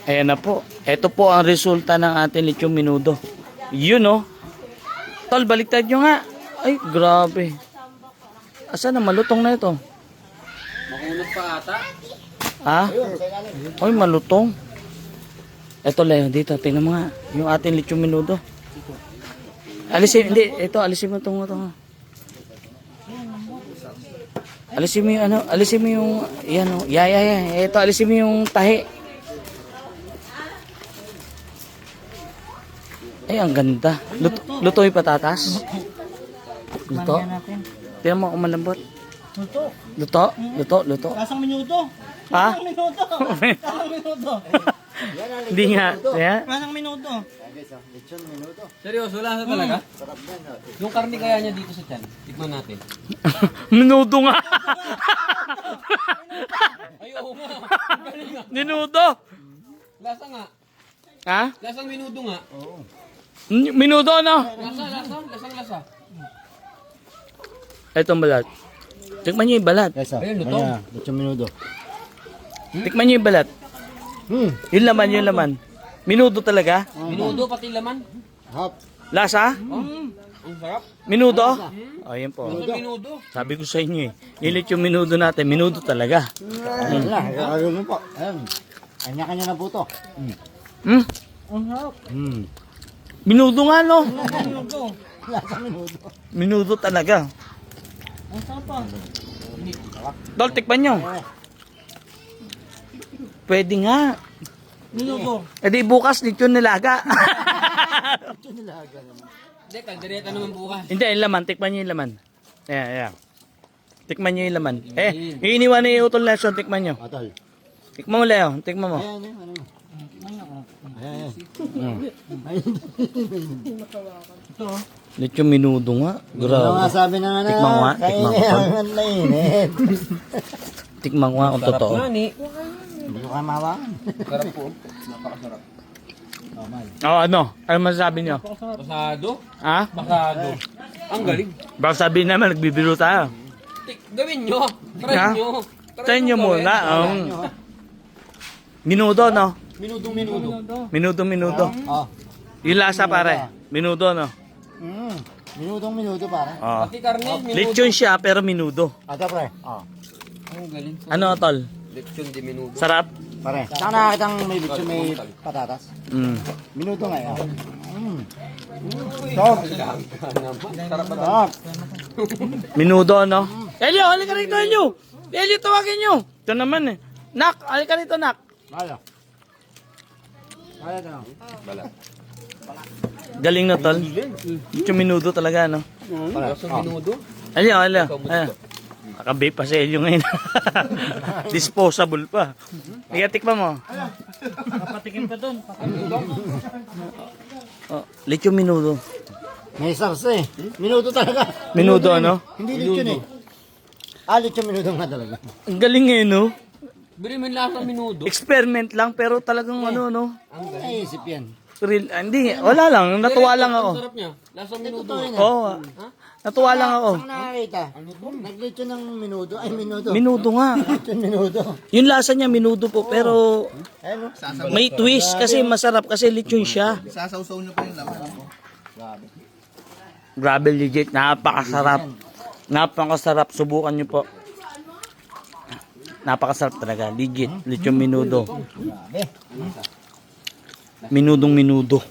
Ayan na po. Ito po ang resulta ng ating lechong minudo. Yun oh. Tol, baliktad nyo nga. Ay, grabe. Asa na malutong na ito? Makulog pa ata. Ha? Ay, malutong. Ito Leo, dito. Tingnan mo nga. Yung ating lechong minudo. Alisin, hindi. Ito, alisin mo itong ito. Alisin mo yung ano. Alisin mo yung, yan o. Ito, alisin mo yung tahi. Ay, ang ganda. Luto yung patatas. Luto. Tingnan mo kung malambot. Luto. Lasang minuto. Ha? Lasang minuto. Lasang minuto. Hindi nga. Yeah. Lasang minuto. Seryoso, lasa talaga? Yung karne kaya niya dito sa tiyan. Tikman natin. Minudo nga. Ay, oo nga. Ang galing nga. Minudo. Lasa nga. Ha? Lasang minudo nga. Minudo no? Lasang-lasa. Itong balat. Tikman niyo yung balat. Ayun, luto. Lechong minuto. Tikman niyo yung balat. Yung laman. Minudo talaga? Minudo pati laman. Hap. Lasa? Ang sarap. Minudo? O, yan po. Lasang minudo. Sabi ko sa inyo eh. Nilit yung minudo natin. Minudo talaga. Ayun po. Ayun. Kanya-kanya na po to. Hmm? Ang hap. Minudo nga no? Minuto. Lasang minuto. Minudo talaga. Ang sarap pa. Tol, tikman nyo. Pwede nga. Minuto. E di bukas dito nilaga. Hindi, kaldereta naman bukas. Hindi, yung laman. Tikman nyo yung laman. Ayan. Tikman nyo yung laman. Iniwan na yung utol lesson. Tikman nyo. Atol. Tikman mo, Leo. Tikman mo. Ayan. Lechong minudo nga. Ano Grabe. nga sabi na nga na? Tikman mo nga, tikman ko. Kainin ang mainit. Tikman ko nga kung totoo. Sarap nga ni. Hindi ko kayo mahawakan. Sarap po. Napakasarap. Ano? Ano masasabi nyo? Pasado. Ha? Pasado. Ang galing. Baka sabihin naman, nagbibiro tayo. Gawin nyo. Try Ha? nyo. Try nyo muna. Minudo, no? Minudong-minudo. Minudo. Oh. Yung lasa, pare. Minudo, no? Minutong minuto pare. Oh. Pati karne, minudo. Lechon siya, pero minudo. Ito pre. Oh. Ang galing. Ano, tol? Lechon de minudo. Sarap? Pare. Saan nakakitang may lechon may patatas? Minuto nga yan. Stop. Sarap ba? Stop. Minudo, no? Elio, halika rito, Elio! Elio, tawagin nyo! Ito naman eh. Nak, halika rito, Nak. Kaya. Kaya ito. Bala. Galing na, tol. Lechon minudo talaga, no? Lasang minudo. Elio. Nakababe pa si Elio ngayon. Disposable pa. Tikman mo. Papatikin ka dun. Oh, lechon minudo. May sauce eh. Minuto talaga. Minudo, ano? Hindi lechon eh. Lechon minuto nga talaga. Ang galing eh, no? Bili mo yung lasang minudo. Experiment lang, pero talagang ano, no? Naisip yan. Real, hindi, wala lang. Natuwa lang ako. Ang sarap niya. Lasang minudo. Oo. Natuwa lang ako. Saan nakakita? Naglechon ng minuto. Ay, minuto. Minudo nga. Lechon minuto. Yung lasa niya, minudo po, pero Ayun o. may twist kasi masarap kasi lechon siya. Sasawsaw niyo pa yung laman. Grabe, legit. Napakasarap. Napakasarap. Subukan niyo po. Napakasarap talaga. Legit. Lechon minudo. Minudong minudo.